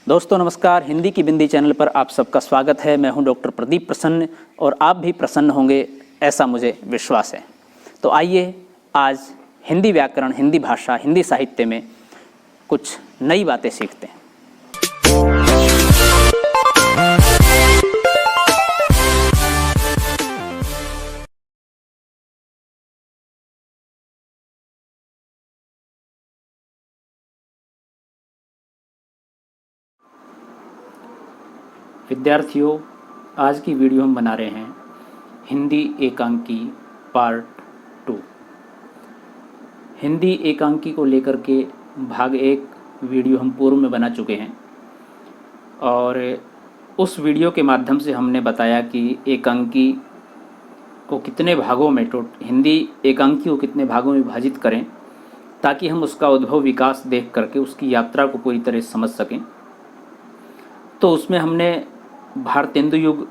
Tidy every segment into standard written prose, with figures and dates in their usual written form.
दोस्तों नमस्कार। हिंदी की बिंदी चैनल पर आप सबका स्वागत है। मैं हूं डॉक्टर प्रदीप प्रसन्न और आप भी प्रसन्न होंगे ऐसा मुझे विश्वास है। तो आइए आज हिंदी व्याकरण, हिंदी भाषा, हिंदी साहित्य में कुछ नई बातें सीखते हैं। विद्यार्थियों, आज की वीडियो हम बना रहे हैं हिंदी एकांकी पार्ट 2। हिंदी एकांकी को लेकर के भाग 1 वीडियो हम पूर्व में बना चुके हैं और उस वीडियो के माध्यम से हमने बताया कि एकांकी को कितने भागों में हिंदी एकांकी को कितने भागों में विभाजित करें ताकि हम उसका उद्भव विकास देख करके उसकी यात्रा को पूरी तरह समझ सकें। तो उसमें हमने भारतेंदु युग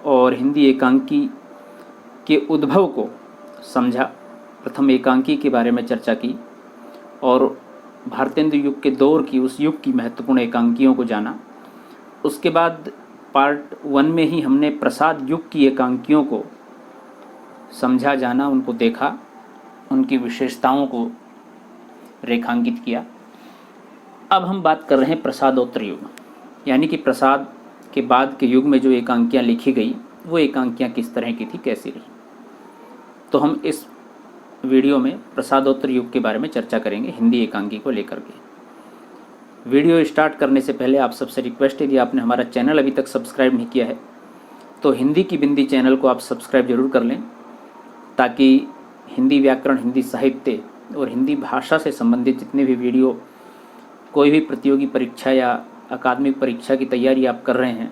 और हिंदी एकांकी के उद्भव को समझा। प्रथम एकांकी के बारे में चर्चा की और भारतेंदु युग के दौर की, उस युग की महत्वपूर्ण एकांकियों को जाना। उसके बाद पार्ट 1 में ही हमने प्रसाद युग की एकांकियों को समझा, जाना, उनको देखा, उनकी विशेषताओं को रेखांकित किया। अब हम बात कर रहे हैं प्रसादोत्तर युग, यानी कि प्रसाद के बाद के युग में जो एकांकियाँ लिखी गई वो एकांकियाँ किस तरह की थी, कैसी रही। तो हम इस वीडियो में प्रसादोत्तर युग के बारे में चर्चा करेंगे हिंदी एकांकी को लेकर के। वीडियो स्टार्ट करने से पहले आप सबसे रिक्वेस्ट है, यदि आपने हमारा चैनल अभी तक सब्सक्राइब नहीं किया है तो हिंदी की बिंदी चैनल को आप सब्सक्राइब जरूर कर लें, ताकि हिंदी व्याकरण, हिंदी साहित्य और हिंदी भाषा से संबंधित जितने भी वीडियो, कोई भी प्रतियोगी परीक्षा या अकादमिक परीक्षा की तैयारी आप कर रहे हैं,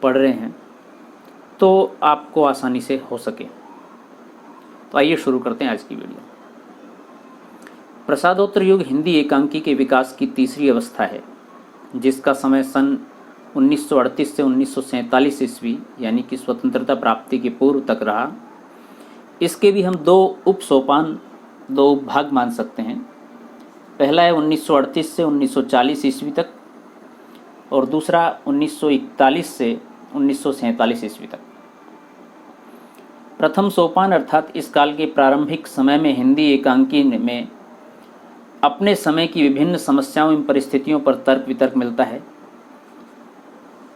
पढ़ रहे हैं, तो आपको आसानी से हो सके। तो आइए शुरू करते हैं आज की वीडियो। प्रसादोत्तर युग हिंदी एकांकी के विकास की तीसरी अवस्था है, जिसका समय सन 1938 से 1947 ईस्वी यानी कि स्वतंत्रता प्राप्ति के पूर्व तक रहा। इसके भी हम दो उपसोपान, दो उपभाग मान सकते हैं। पहला है 1938 से 1940 ईस्वी तक और दूसरा 1941 से 1947 ईस्वी तक। प्रथम सोपान अर्थात इस काल के प्रारंभिक समय में हिंदी एकांकी में अपने समय की विभिन्न समस्याओं एवं परिस्थितियों पर तर्क वितर्क मिलता है।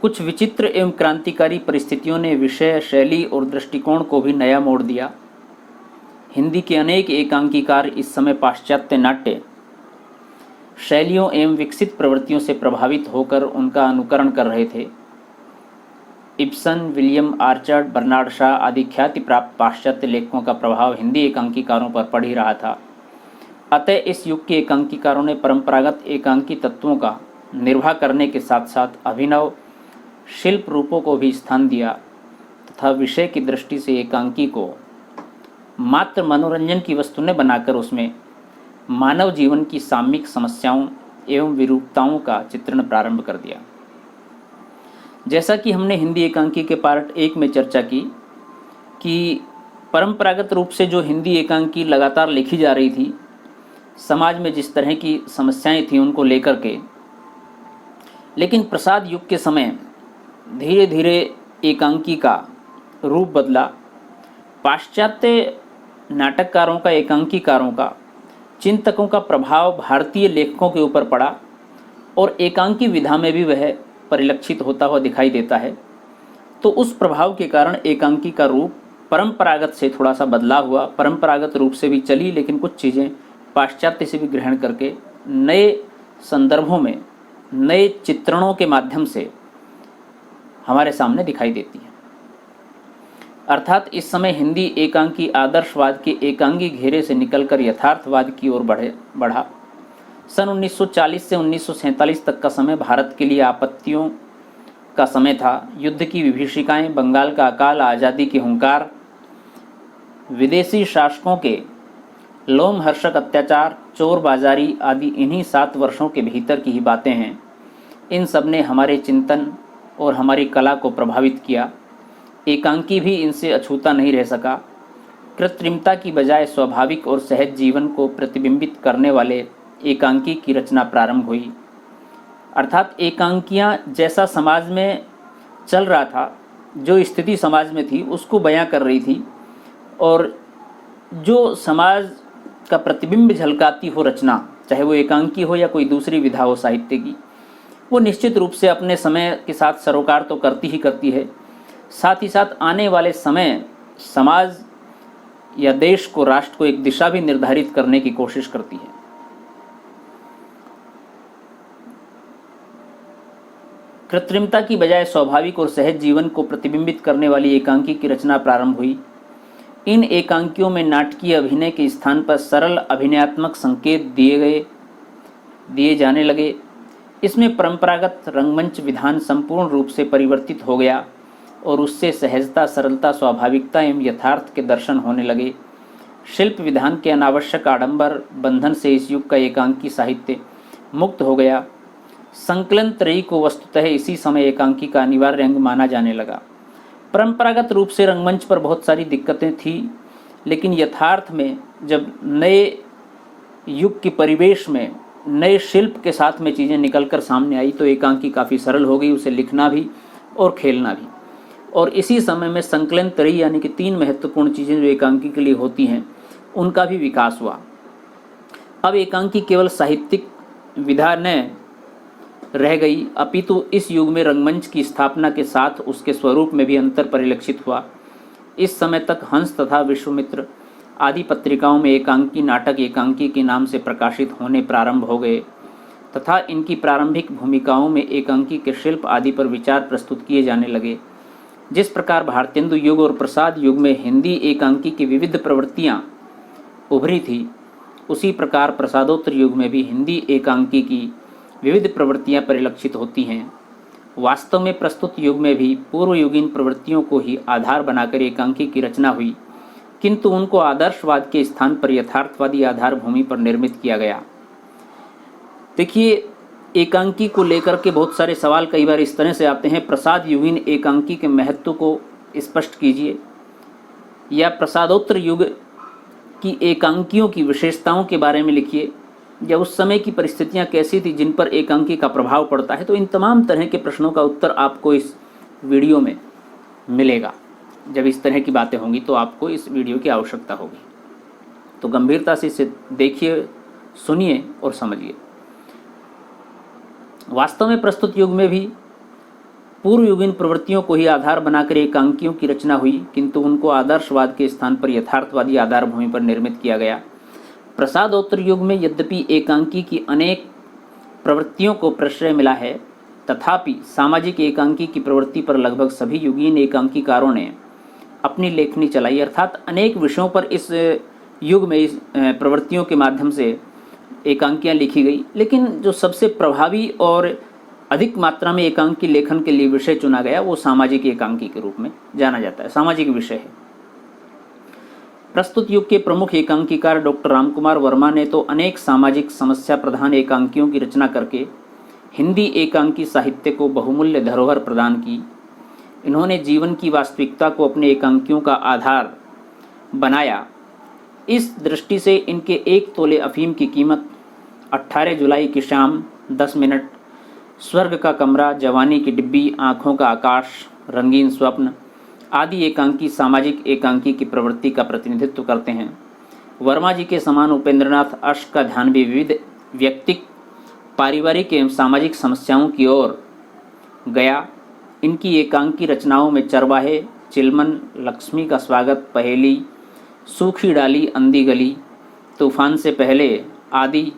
कुछ विचित्र एवं क्रांतिकारी परिस्थितियों ने विषय, शैली और दृष्टिकोण को भी नया मोड़ दिया। हिंदी के अनेक एकांकीकार इस समय पाश्चात्य नाट्य शैलियों एवं विकसित प्रवृत्तियों से प्रभावित होकर उनका अनुकरण कर रहे थे। Ibsen, William Archer, Bernard Shaw आदि ख्याति प्राप्त पाश्चात्य लेखकों का प्रभाव हिंदी एकांकीकारों पर पड़ ही रहा था। अतः इस युग के एकांकीकारों ने परंपरागत एकांकी तत्वों का निर्वाह करने के साथ साथ अभिनव शिल्प रूपों को भी स्थान दिया तथा विषय की दृष्टि से एकांकी को मात्र मनोरंजन की वस्तु न बनाकर उसमें मानव जीवन की सामयिक समस्याओं एवं विरूपताओं का चित्रण प्रारंभ कर दिया। जैसा कि हमने हिंदी एकांकी के पार्ट 1 में चर्चा की कि परंपरागत रूप से जो हिंदी एकांकी लगातार लिखी जा रही थी, समाज में जिस तरह की समस्याएं थी उनको लेकर के, लेकिन प्रसाद युग के समय धीरे धीरे एकांकी का रूप बदला। पाश्चात्य नाटककारों का, एकांकीकारों का, चिंतकों का प्रभाव भारतीय लेखकों के ऊपर पड़ा और एकांकी विधा में भी वह परिलक्षित होता हुआ दिखाई देता है। तो उस प्रभाव के कारण एकांकी का रूप परंपरागत से थोड़ा सा बदला हुआ। परंपरागत रूप से भी चली, लेकिन कुछ चीज़ें पाश्चात्य से भी ग्रहण करके नए संदर्भों में, नए चित्रणों के माध्यम से हमारे सामने दिखाई देती है। अर्थात इस समय हिंदी एकांकी आदर्शवाद के एकांगी घेरे से निकलकर यथार्थवाद की ओर बढ़ा। सन 1940 से 1947 तक का समय भारत के लिए आपत्तियों का समय था। युद्ध की विभीषिकाएं, बंगाल का अकाल, आज़ादी के हुंकार, विदेशी शासकों के लोमहर्षक अत्याचार, चोर बाजारी आदि इन्हीं 7 वर्षों के भीतर की ही बातें हैं। इन सब ने हमारे चिंतन और हमारी कला को प्रभावित किया। एकांकी भी इनसे अछूता नहीं रह सका। कृत्रिमता की बजाय स्वाभाविक और सहज जीवन को प्रतिबिंबित करने वाले एकांकी की रचना प्रारंभ हुई। अर्थात एकांकियाँ जैसा समाज में चल रहा था, जो स्थिति समाज में थी उसको बयां कर रही थी, और जो समाज का प्रतिबिंब झलकाती हो रचना, चाहे वो एकांकी हो या कोई दूसरी विधा हो साहित्य की, वो निश्चित रूप से अपने समय के साथ सरोकार तो करती ही करती है, साथ ही साथ आने वाले समय समाज या देश को, राष्ट्र को एक दिशा भी निर्धारित करने की कोशिश करती है। कृत्रिमता की बजाय स्वाभाविक और सहज जीवन को प्रतिबिंबित करने वाली एकांकी की रचना प्रारंभ हुई। इन एकांकियों में नाटकीय अभिनय के स्थान पर सरल अभिनयात्मक संकेत दिए जाने लगे। इसमें परंपरागत रंगमंच विधान संपूर्ण रूप से परिवर्तित हो गया और उससे सहजता, सरलता, स्वाभाविकता एवं यथार्थ के दर्शन होने लगे। शिल्प विधान के अनावश्यक आडंबर बंधन से इस युग का एकांकी साहित्य मुक्त हो गया। संकलन त्रयी को वस्तुतः इसी समय एकांकी का अनिवार्य अंग माना जाने लगा। परंपरागत रूप से रंगमंच पर बहुत सारी दिक्कतें थी, लेकिन यथार्थ में जब नए युग के परिवेश में नए शिल्प के साथ में चीज़ें निकलकर सामने आई तो एकांकी काफ़ी सरल हो गई, उसे लिखना भी और खेलना भी। और इसी समय में संकलन त्रयी यानी कि 3 महत्वपूर्ण चीज़ें जो एकांकी के लिए होती हैं, उनका भी विकास हुआ। अब एकांकी केवल साहित्यिक विधा न रह गई, अपितु इस युग में रंगमंच की स्थापना के साथ उसके स्वरूप में भी अंतर परिलक्षित हुआ। इस समय तक हंस तथा विश्वामित्र आदि पत्रिकाओं में एकांकी नाटक एकांकी के नाम से प्रकाशित होने प्रारंभ हो गए तथा इनकी प्रारंभिक भूमिकाओं में एकांकी के शिल्प आदि पर विचार प्रस्तुत किए जाने लगे। जिस प्रकार भारतेंदु युग और प्रसाद युग में हिंदी एकांकी की विविध प्रवृत्तियाँ उभरी थी, उसी प्रकार प्रसादोत्तर युग में भी हिंदी एकांकी की विविध प्रवृत्तियां परिलक्षित होती हैं। वास्तव में प्रस्तुत युग में भी पूर्व युगीन प्रवृत्तियों को ही आधार बनाकर एकांकी की रचना हुई, किंतु उनको आदर्शवाद के स्थान पर यथार्थवादी आधार भूमि पर निर्मित किया गया। देखिए, एकांकी को लेकर के बहुत सारे सवाल कई बार इस तरह से आते हैं, प्रसाद युगीन एकांकी के महत्व को स्पष्ट कीजिए, या प्रसादोत्तर युग की एकांकियों की विशेषताओं के बारे में लिखिए, या उस समय की परिस्थितियां कैसी थी जिन पर एकांकी का प्रभाव पड़ता है। तो इन तमाम तरह के प्रश्नों का उत्तर आपको इस वीडियो में मिलेगा। जब इस तरह की बातें होंगी तो आपको इस वीडियो की आवश्यकता होगी, तो गंभीरता से इसे देखिए, सुनिए और समझिए। वास्तव में प्रस्तुत युग में भी पूर्व युगीन प्रवृत्तियों को ही आधार बनाकर एकांकियों की रचना हुई, किंतु उनको आदर्शवाद के स्थान पर यथार्थवादी आधार भूमि पर निर्मित किया गया। प्रसादोत्तर युग में यद्यपि एकांकी की अनेक प्रवृत्तियों को प्रश्रय मिला है, तथापि सामाजिक एकांकी की प्रवृत्ति पर लगभग सभी युगीन एकांकीकारों ने अपनी लेखनी चलाई। अर्थात अनेक विषयों पर इस युग में इस प्रवृत्तियों के माध्यम से एकांकियाँ लिखी गई, लेकिन जो सबसे प्रभावी और अधिक मात्रा में एकांकी लेखन के लिए विषय चुना गया वो सामाजिक एकांकी के रूप में जाना जाता है, सामाजिक विषय है। प्रस्तुत युग के प्रमुख एकांकीकार डॉक्टर रामकुमार वर्मा ने तो अनेक सामाजिक समस्या प्रधान एकांकियों की रचना करके हिंदी एकांकी साहित्य को बहुमूल्य धरोहर प्रदान की। इन्होंने जीवन की वास्तविकता को अपने एकांकियों का आधार बनाया। इस दृष्टि से इनके 1 तोले अफीम की कीमत, 18 जुलाई की शाम 10 मिनट, स्वर्ग का कमरा, जवानी की डिब्बी, आँखों का आकाश, रंगीन स्वप्न आदि एकांकी सामाजिक एकांकी की प्रवृत्ति का प्रतिनिधित्व करते हैं। वर्मा जी के समान उपेंद्रनाथ अश्क का ध्यान भी विविध व्यक्तिक, पारिवारिक एवं सामाजिक समस्याओं की ओर गया। इनकी एकांकी रचनाओं में चरवाहे, चिलमन, लक्ष्मी का स्वागत, पहेली, सूखी डाली, अंधी गली, तूफान से पहले आदि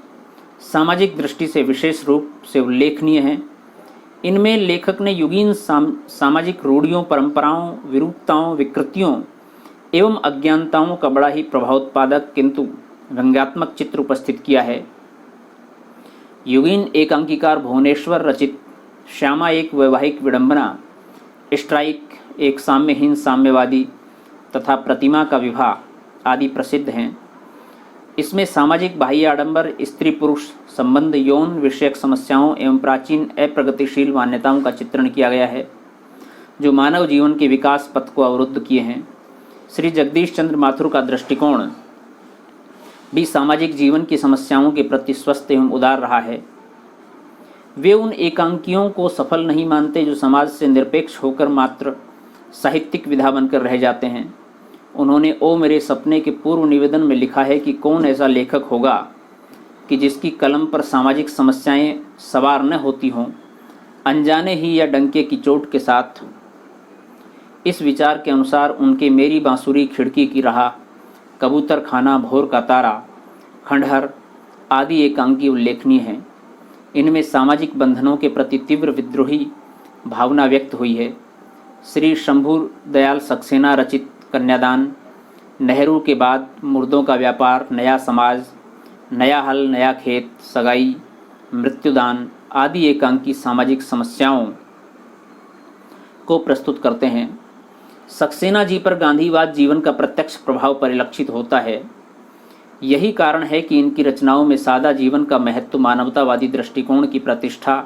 सामाजिक दृष्टि से विशेष रूप से उल्लेखनीय हैं। इनमें लेखक ने युगीन सामाजिक रूढ़ियों, परंपराओं, विरूपताओं, विकृतियों एवं अज्ञानताओं का बड़ा ही प्रभावोत्पादक किंतु व्यंग्यात्मक चित्र उपस्थित किया है। युगीन एकांकीकार भुवनेश्वर रचित श्यामा एक वैवाहिक विडंबना, स्ट्राइक एक साम्यहीन साम्यवादी तथा प्रतिमा का विवाह आदि प्रसिद्ध हैं। इसमें सामाजिक बाह्य आडंबर, स्त्री पुरुष संबंध, यौन विषयक समस्याओं एवं प्राचीन अप्रगतिशील मान्यताओं का चित्रण किया गया है जो मानव जीवन के विकास पथ को अवरुद्ध किए हैं। श्री जगदीश चंद्र माथुर का दृष्टिकोण भी सामाजिक जीवन की समस्याओं के प्रति स्वस्थ एवं उदार रहा है। वे उन एकांकियों को सफल नहीं मानते जो समाज से निरपेक्ष होकर मात्र साहित्यिक विधा बनकर रह जाते हैं। उन्होंने ओ मेरे सपने के पूर्व निवेदन में लिखा है कि कौन ऐसा लेखक होगा कि जिसकी कलम पर सामाजिक समस्याएं सवार न होती हों, अनजाने ही या डंके की चोट के साथ। इस विचार के अनुसार उनके मेरी बांसुरी खिड़की की राह, कबूतर खाना, भोर का तारा, खंडहर आदि एकांकी उल्लेखनीय हैं। इनमें सामाजिक बंधनों के प्रति तीव्र विद्रोही भावना व्यक्त हुई है। श्री शंभू दयाल सक्सेना रचित कन्यादान, नेहरू के बाद मुर्दों का व्यापार, नया समाज, नया हल, नया खेत, सगाई, मृत्युदान आदि एकांकी सामाजिक समस्याओं को प्रस्तुत करते हैं। सक्सेना जी पर गांधीवाद जीवन का प्रत्यक्ष प्रभाव परिलक्षित होता है। यही कारण है कि इनकी रचनाओं में सादा जीवन का महत्व, मानवतावादी दृष्टिकोण की प्रतिष्ठा,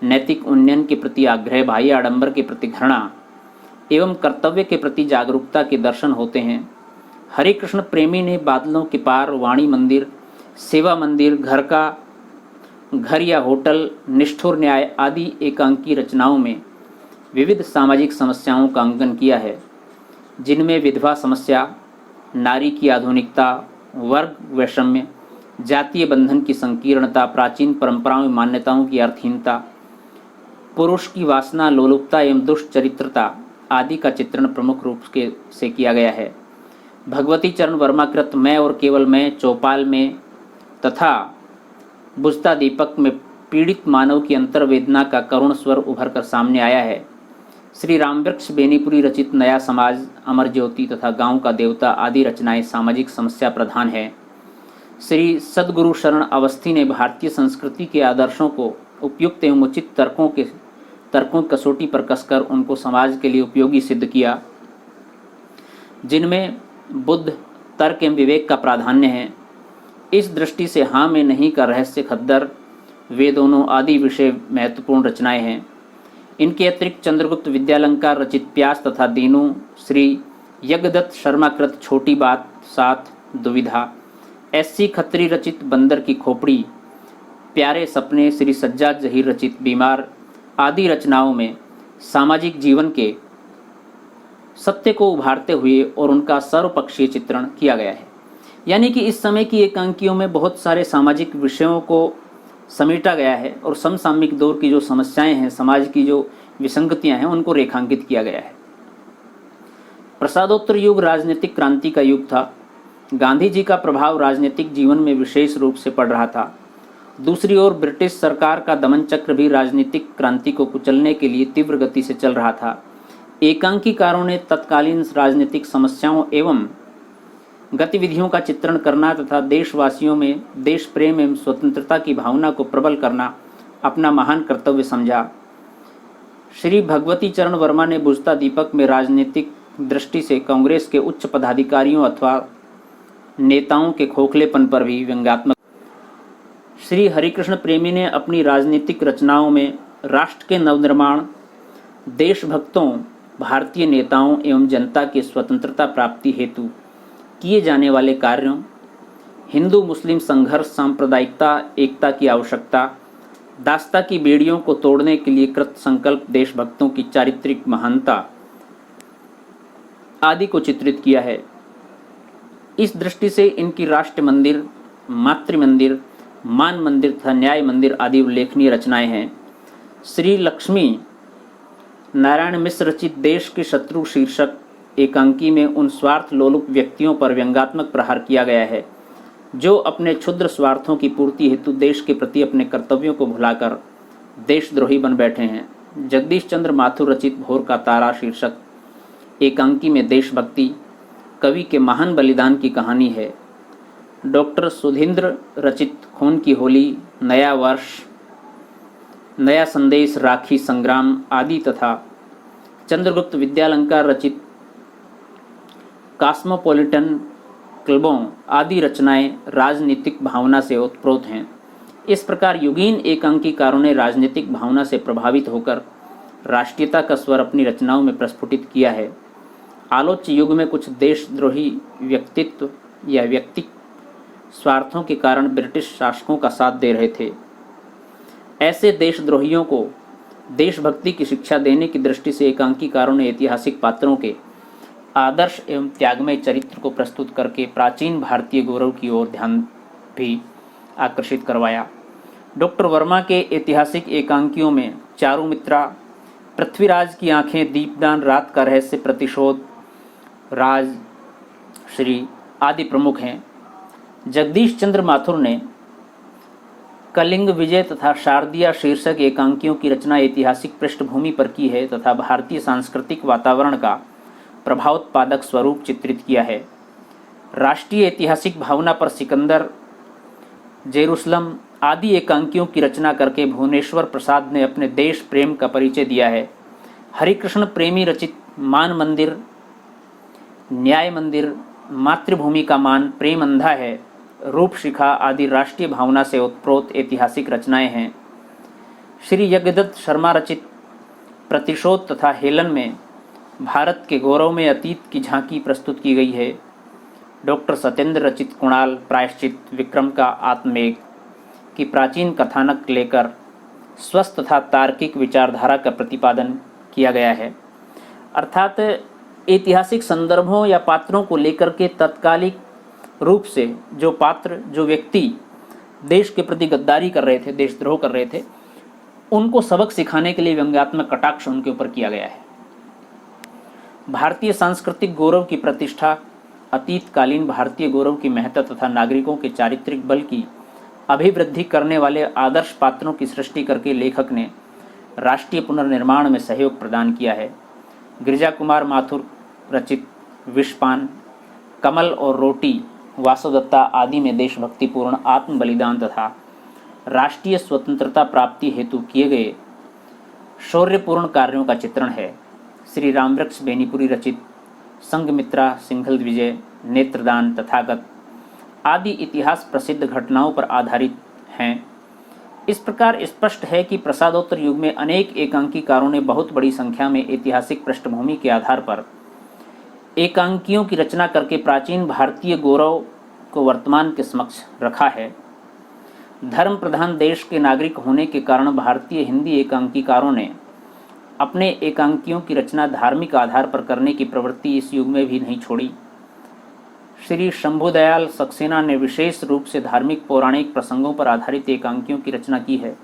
नैतिक उन्नयन के प्रति आग्रह, बाह्य आडंबर के प्रति घृणा एवं कर्तव्य के प्रति जागरूकता के दर्शन होते हैं। हरिकृष्ण प्रेमी ने बादलों के पार, वाणी मंदिर, सेवा मंदिर, घर या होटल, निष्ठुर न्याय आदि एकांकी रचनाओं में विविध सामाजिक समस्याओं का अंकन किया है, जिनमें विधवा समस्या, नारी की आधुनिकता, वर्ग वैषम्य, जातीय बंधन की संकीर्णता, प्राचीन परंपराओं एवं मान्यताओं की अर्थहीनता, पुरुष की वासना, लोलुपता एवं दुष्चरित्रता आदि का चित्रण प्रमुख रूप से किया गया है। भगवती चरण वर्मा कृत मैं और केवल मैं, चौपाल में तथा बुझता दीपक में पीड़ित मानव की अंतर्वेदना का करुण स्वर उभर कर सामने आया है। श्री रामवृक्ष बेनीपुरी रचित नया समाज, अमर ज्योति तथा गांव का देवता आदि रचनाएं सामाजिक समस्या प्रधान है। श्री सद्गुरु शरण अवस्थी ने भारतीय संस्कृति के आदर्शों को उपयुक्त एवं उचित तर्कों कसौटी पर कसकर उनको समाज के लिए उपयोगी सिद्ध किया, जिनमें बुद्ध, तर्क एवं विवेक का प्राधान्य है। इस दृष्टि से हाँ में नहीं का रहस्य, खद्दर, वे दोनों आदि विषय महत्वपूर्ण रचनाएं हैं। इनके अतिरिक्त चंद्रगुप्त विद्यालंकार रचित प्यास तथा दीनू, श्री यज्ञदत्त शर्मा कृत छोटी बात, सात, दुविधा, एस.सी. खत्री रचित बंदर की खोपड़ी, प्यारे सपने, श्री सज्जाद जहीर रचित बीमार आदि रचनाओं में सामाजिक जीवन के सत्य को उभारते हुए और उनका सर्वपक्षीय चित्रण किया गया है। यानी कि इस समय की एकांकियों में बहुत सारे सामाजिक विषयों को समेटा गया है और समसामयिक दौर की जो समस्याएं हैं, समाज की जो विसंगतियां हैं, उनको रेखांकित किया गया है। प्रसादोत्तर युग राजनीतिक क्रांति का युग था। गांधी जी का प्रभाव राजनीतिक जीवन में विशेष रूप से पड़ रहा था। दूसरी ओर ब्रिटिश सरकार का दमन चक्र भी राजनीतिक क्रांति को कुचलने के लिए तीव्र गति से चल रहा था। एकांकीकारों ने तत्कालीन राजनीतिक समस्याओं एवं गतिविधियों का चित्रण करना तथा देशवासियों में देश प्रेम एवं स्वतंत्रता की भावना को प्रबल करना अपना महान कर्तव्य समझा। श्री भगवती चरण वर्मा ने बुझता दीपक में राजनीतिक दृष्टि से कांग्रेस के उच्च पदाधिकारियों अथवा नेताओं के खोखलेपन पर भी व्यंग्यात्मक। श्री हरिकृष्ण प्रेमी ने अपनी राजनीतिक रचनाओं में राष्ट्र के नवनिर्माण, देशभक्तों, भारतीय नेताओं एवं जनता की स्वतंत्रता प्राप्ति हेतु किए जाने वाले कार्यों, हिंदू मुस्लिम संघर्ष, सांप्रदायिकता, एकता की आवश्यकता, दास्ता की बेड़ियों को तोड़ने के लिए कृत संकल्प देशभक्तों की चारित्रिक महानता आदि को चित्रित किया है। इस दृष्टि से इनकी राष्ट्र मंदिर, मातृ मंदिर, मान मंदिर तथा न्याय मंदिर आदि उल्लेखनीय रचनाएं हैं। श्री लक्ष्मी नारायण मिश्र रचित देश के शत्रु शीर्षक एकांकी में उन स्वार्थ लोलुप व्यक्तियों पर व्यंग्यात्मक प्रहार किया गया है जो अपने क्षुद्र स्वार्थों की पूर्ति हेतु देश के प्रति अपने कर्तव्यों को भुलाकर देशद्रोही बन बैठे हैं। जगदीश चंद्र माथुर रचित भोर का तारा शीर्षक एकांकी में देशभक्ति, कवि के महान बलिदान की कहानी है। डॉक्टर सुधींद्र रचित खून की होली, नया वर्ष, नया संदेश, राखी संग्राम आदि तथा चंद्रगुप्त विद्यालंकार रचित कॉस्मोपॉलिटन क्लबों आदि रचनाएं राजनीतिक भावना से ओतप्रोत हैं। इस प्रकार युगीन एकांकीकारों ने राजनीतिक भावना से प्रभावित होकर राष्ट्रीयता का स्वर अपनी रचनाओं में प्रस्फुटित किया है। आलोच्य युग में कुछ देशद्रोही व्यक्तित्व या व्यक्ति स्वार्थों के कारण ब्रिटिश शासकों का साथ दे रहे थे। ऐसे देशद्रोहियों को देशभक्ति की शिक्षा देने की दृष्टि से एकांकीकारों ने ऐतिहासिक पात्रों के आदर्श एवं त्यागमय चरित्र को प्रस्तुत करके प्राचीन भारतीय गौरव की ओर ध्यान भी आकर्षित करवाया। डॉक्टर वर्मा के ऐतिहासिक एकांकियों में चारुमित्रा, पृथ्वीराज की आंखें, दीपदान, रात का रहस्य, प्रतिशोध, राज श्री आदि प्रमुख हैं। जगदीश चंद्र माथुर ने कलिंग विजय तथा शारदिया शीर्षक एकांकियों की रचना ऐतिहासिक पृष्ठभूमि पर की है तथा भारतीय सांस्कृतिक वातावरण का प्रभावोत्पादक स्वरूप चित्रित किया है। राष्ट्रीय ऐतिहासिक भावना पर सिकंदर, जेरूसलम आदि एकांकियों की रचना करके भुवनेश्वर प्रसाद ने अपने देश प्रेम का परिचय दिया है। हरिकृष्ण प्रेमी रचित मान मंदिर, न्याय मंदिर, मातृभूमि का मान, प्रेम अंधा है, रूप शिखा आदि राष्ट्रीय भावना से उत्प्रोत ऐतिहासिक रचनाएं हैं। श्री यज्ञदत्त शर्मा रचित प्रतिशोध तथा हेलन में भारत के गौरव में अतीत की झांकी प्रस्तुत की गई है। डॉक्टर सत्येंद्र रचित कुणाल, प्रायश्चित, विक्रम का आत्ममेघ की प्राचीन कथानक लेकर स्वस्थ तथा तार्किक विचारधारा का प्रतिपादन किया गया है। अर्थात ऐतिहासिक संदर्भों या पात्रों को लेकर के तत्कालिक रूप से जो पात्र, जो व्यक्ति देश के प्रति गद्दारी कर रहे थे, देशद्रोह कर रहे थे, उनको सबक सिखाने के लिए व्यंग्यात्मक कटाक्ष उनके ऊपर किया गया है। भारतीय सांस्कृतिक गौरव की प्रतिष्ठा, अतीतकालीन भारतीय गौरव की महत्ता तथा नागरिकों के चारित्रिक बल की अभिवृद्धि करने वाले आदर्श पात्रों की सृष्टि करके लेखक ने राष्ट्रीय पुनर्निर्माण में सहयोग प्रदान किया है। गिरिजा कुमार माथुर रचित विषपान, कमल और रोटी, वासुदत्ता आदि में देशभक्तिपूर्ण आत्म बलिदान तथा राष्ट्रीय स्वतंत्रता प्राप्ति हेतु किए गए शौर्यपूर्ण कार्यों का चित्रण है। श्री रामवृक्ष बेनीपुरी रचित संघमित्रा, सिंघल विजय, नेत्रदान, तथागत आदि इतिहास प्रसिद्ध घटनाओं पर आधारित हैं। इस प्रकार स्पष्ट है कि प्रसादोत्तर युग में अनेक एकांकीकारों ने बहुत बड़ी संख्या में ऐतिहासिक पृष्ठभूमि के आधार पर एकांकियों की रचना करके प्राचीन भारतीय गौरव को वर्तमान के समक्ष रखा है। धर्म प्रधान देश के नागरिक होने के कारण भारतीय हिंदी एकांकीकारों ने अपने एकांकियों की रचना धार्मिक आधार पर करने की प्रवृत्ति इस युग में भी नहीं छोड़ी। श्री शंभुदयाल सक्सेना ने विशेष रूप से धार्मिक पौराणिक प्रसंगों पर आधारित एकांकियों की रचना की है।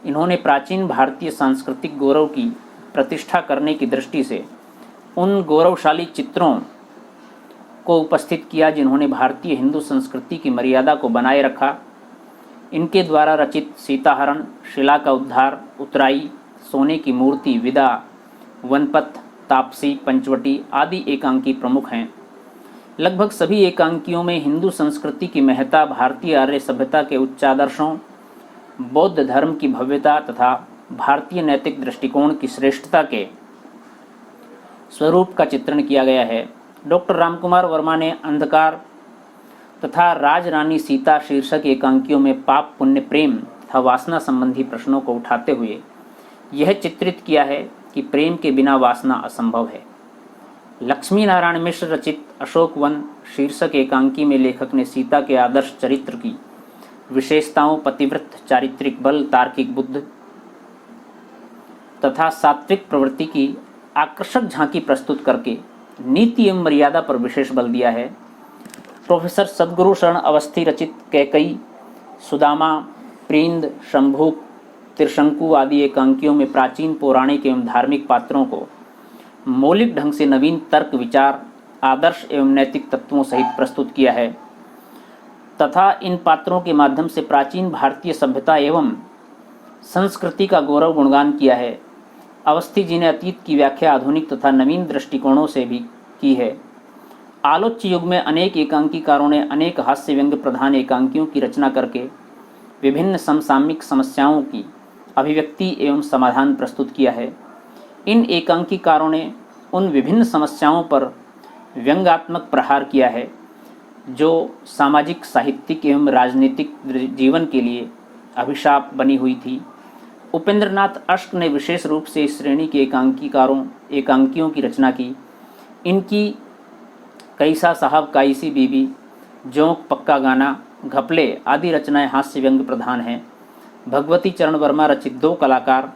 इन्होंने प्राचीन भारतीय सांस्कृतिक गौरव की प्रतिष्ठा करने की दृष्टि से उन गौरवशाली चित्रों को उपस्थित किया जिन्होंने भारतीय हिंदू संस्कृति की मर्यादा को बनाए रखा। इनके द्वारा रचित सीताहरण, शिला का उद्धार, उतराई, सोने की मूर्ति, विदा, वनपथ, तापसी, पंचवटी आदि एकांकी प्रमुख हैं। लगभग सभी एकांकियों में हिंदू संस्कृति की महत्ता, भारतीय आर्य सभ्यता के उच्चादर्शों, बौद्ध धर्म की भव्यता तथा भारतीय नैतिक दृष्टिकोण की श्रेष्ठता के स्वरूप का चित्रण किया गया है। डॉक्टर रामकुमार वर्मा ने अंधकार तथा राजरानी सीता शीर्षक एकांकियों में पाप, पुण्य, प्रेम तथा वासना संबंधी प्रश्नों को उठाते हुए यह चित्रित किया है कि प्रेम के बिना वासना असंभव है। लक्ष्मी नारायण मिश्र रचित अशोक वन शीर्षक एकांकी में लेखक ने सीता के आदर्श चरित्र की विशेषताओं, पतिव्रत चारित्रिक बल, तार्किक बुद्ध तथा सात्विक प्रवृत्ति की आकर्षक झांकी प्रस्तुत करके नीति एवं मर्यादा पर विशेष बल दिया है। प्रोफेसर सद्गुरु शरण अवस्थी रचित कैकई, सुदामा, प्रींद, शंभुक, त्रिशंकु आदि एकांकियों में प्राचीन पौराणिक एवं धार्मिक पात्रों को मौलिक ढंग से नवीन तर्क, विचार, आदर्श एवं नैतिक तत्वों सहित प्रस्तुत किया है तथा इन पात्रों के माध्यम से प्राचीन भारतीय सभ्यता एवं संस्कृति का गौरव गुणगान किया है। अवस्थी जी ने अतीत की व्याख्या आधुनिक तथा नवीन दृष्टिकोणों से भी की है। आलोच्य युग में अनेक एकांकीकारों ने अनेक हास्य व्यंग प्रधान एकांकियों की रचना करके विभिन्न समसामयिक समस्याओं की अभिव्यक्ति एवं समाधान प्रस्तुत किया है। इन एकांकीकारों ने उन विभिन्न समस्याओं पर व्यंग्यात्मक प्रहार किया है जो सामाजिक, साहित्यिक एवं राजनीतिक जीवन के लिए अभिशाप बनी हुई थी। उपेंद्र नाथ अश्क ने विशेष रूप से इस श्रेणी के एकांकियों की रचना की। इनकी कैसा साहब, काईसी बीबी, जोंक, पक्का गाना, घपले आदि रचनाएं हास्य व्यंग प्रधान हैं भगवती चरण वर्मा रचित दो कलाकार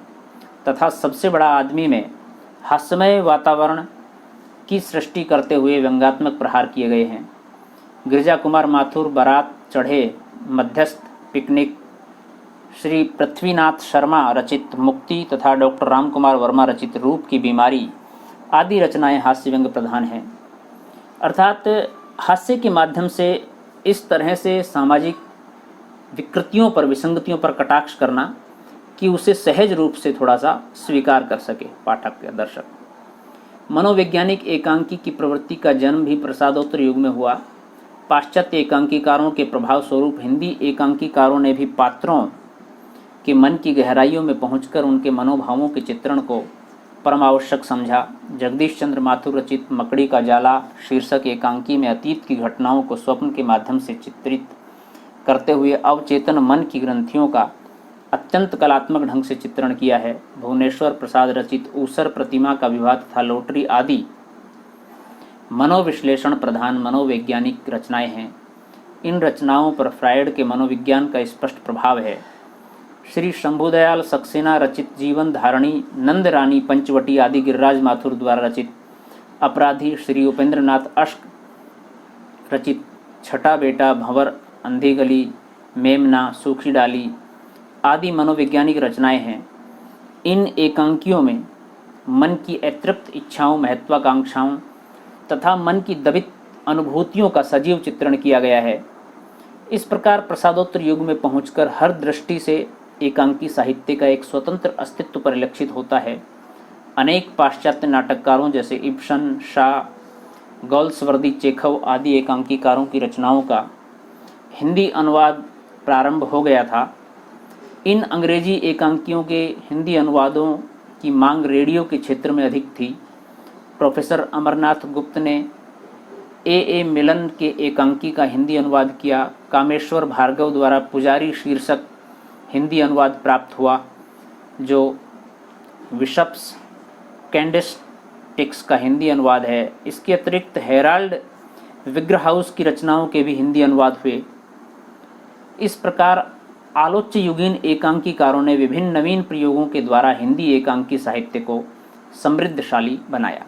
तथा सबसे बड़ा आदमी में हास्यमय वातावरण की सृष्टि करते हुए व्यंग्यात्मक प्रहार किए गए हैं। गिरिजा कुमार माथुर बारात चढ़े, मध्यस्थ, पिकनिक, श्री पृथ्वीनाथ शर्मा रचित मुक्ति तथा डॉक्टर राम कुमार वर्मा रचित रूप की बीमारी आदि रचनाएं हास्य व्यंग्य प्रधान हैं। अर्थात हास्य के माध्यम से इस तरह से सामाजिक विकृतियों पर, विसंगतियों पर कटाक्ष करना कि उसे सहज रूप से थोड़ा सा स्वीकार कर सके पाठक या दर्शक। मनोवैज्ञानिक एकांकी की प्रवृत्ति का जन्म भी प्रसादोत्तर युग में हुआ। पाश्चात्य एकांकीकारों के प्रभाव स्वरूप हिंदी एकांकीकारों ने भी पात्रों के मन की गहराइयों में पहुंचकर उनके मनोभावों के चित्रण को परमावश्यक समझा। जगदीश चंद्र माथुर रचित मकड़ी का जाला शीर्षक एकांकी में अतीत की घटनाओं को स्वप्न के माध्यम से चित्रित करते हुए अवचेतन मन की ग्रंथियों का अत्यंत कलात्मक ढंग से चित्रण किया है। भुवनेश्वर प्रसाद रचित ऊसर प्रतिमा का विवाह तथा लोटरी आदि मनोविश्लेषण प्रधान मनोवैज्ञानिक रचनाएं हैं। इन रचनाओं पर फ्रायड के मनोविज्ञान का स्पष्ट प्रभाव है। श्री शंभुदयाल सक्सेना रचित जीवन धारणी, नंद रानी पंचवटी आदि गिरिराज माथुर द्वारा रचित अपराधी, श्री उपेंद्रनाथ अश्क रचित छठा बेटा, भंवर, अंधी गली, मेमना, सूखी डाली आदि मनोवैज्ञानिक रचनाएं हैं। इन एकांकियों में मन की अतृप्त इच्छाओं, महत्वाकांक्षाओं तथा मन की दबित अनुभूतियों का सजीव चित्रण किया गया है। इस प्रकार प्रसादोत्तर युग में पहुंचकर हर दृष्टि से एकांकी साहित्य का एक स्वतंत्र अस्तित्व परिलक्षित होता है। अनेक पाश्चात्य नाटककारों जैसे इब्सन, शाह, गॉल्सवर्दी, चेखव आदि एकांकीकारों की रचनाओं का हिंदी अनुवाद प्रारंभ हो गया था। इन अंग्रेजी एकांकियों के हिंदी अनुवादों की मांग रेडियो के क्षेत्र में अधिक थी। प्रोफेसर अमरनाथ गुप्त ने ए मिलन के एकांकी का हिंदी अनुवाद किया। कामेश्वर भार्गव द्वारा पुजारी शीर्षक हिंदी अनुवाद प्राप्त हुआ, जो बिशप्स कैंडेस्टिक्स का हिंदी अनुवाद है। इसके अतिरिक्त हेराल्ड विग्रहाउस की रचनाओं के भी हिंदी अनुवाद हुए। इस प्रकार आलोच्य युगीन एकांकीकारों ने विभिन्न नवीन प्रयोगों के द्वारा हिंदी एकांकी साहित्य को समृद्धशाली बनाया।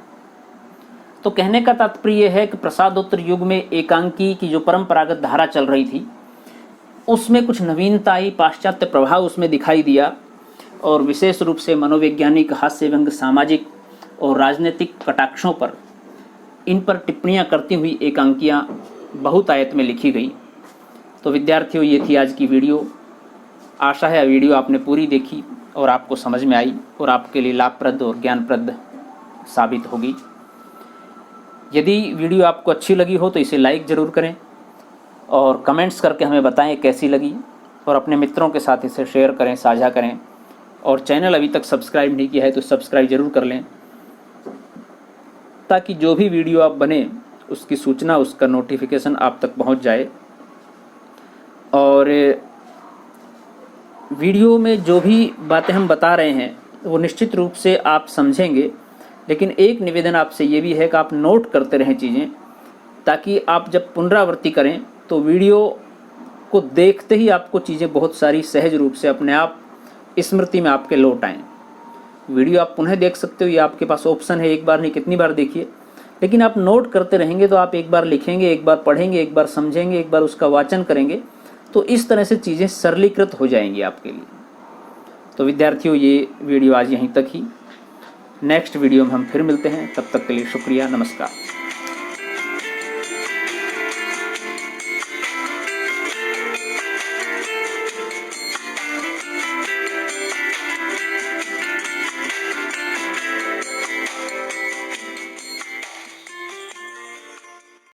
तो कहने का तात्पर्य है कि प्रसादोत्तर युग में एकांकी की जो परंपरागत धारा चल रही थी उसमें कुछ नवीनता आई, पाश्चात्य प्रभाव उसमें दिखाई दिया और विशेष रूप से मनोवैज्ञानिक, हास्य व्यंग्य, सामाजिक और राजनीतिक कटाक्षों पर, इन पर टिप्पणियां करती हुई एकांकियां बहुतायत में लिखी गई। तो विद्यार्थियों, ये थी आज की वीडियो। आशा है वीडियो आपने पूरी देखी और आपको समझ में आई और आपके लिए लाभप्रद और ज्ञानप्रद साबित होगी। यदि वीडियो आपको अच्छी लगी हो तो इसे लाइक ज़रूर करें और कमेंट्स करके हमें बताएं कैसी लगी, और अपने मित्रों के साथ इसे शेयर करें, साझा करें। और चैनल अभी तक सब्सक्राइब नहीं किया है तो सब्सक्राइब ज़रूर कर लें, ताकि जो भी वीडियो आप बने उसकी सूचना, उसका नोटिफिकेशन आप तक पहुंच जाए। और वीडियो में जो भी बातें हम बता रहे हैं वो निश्चित रूप से आप समझेंगे, लेकिन एक निवेदन आपसे ये भी है कि आप नोट करते रहें चीज़ें, ताकि आप जब पुनरावृत्ति करें तो वीडियो को देखते ही आपको चीज़ें बहुत सारी सहज रूप से अपने आप स्मृति में आपके लौट आएँ। वीडियो आप पुनः देख सकते हो, ये आपके पास ऑप्शन है, एक बार नहीं कितनी बार देखिए, लेकिन आप नोट करते रहेंगे तो आप एक बार लिखेंगे, एक बार पढ़ेंगे, एक बार समझेंगे, एक बार उसका वाचन करेंगे, तो इस तरह से चीज़ें सरलीकृत हो जाएंगी आपके लिए। तो विद्यार्थियों, ये वीडियो आज यहीं तक ही। नेक्स्ट वीडियो में हम फिर मिलते हैं, तब तक के लिए शुक्रिया, नमस्कार।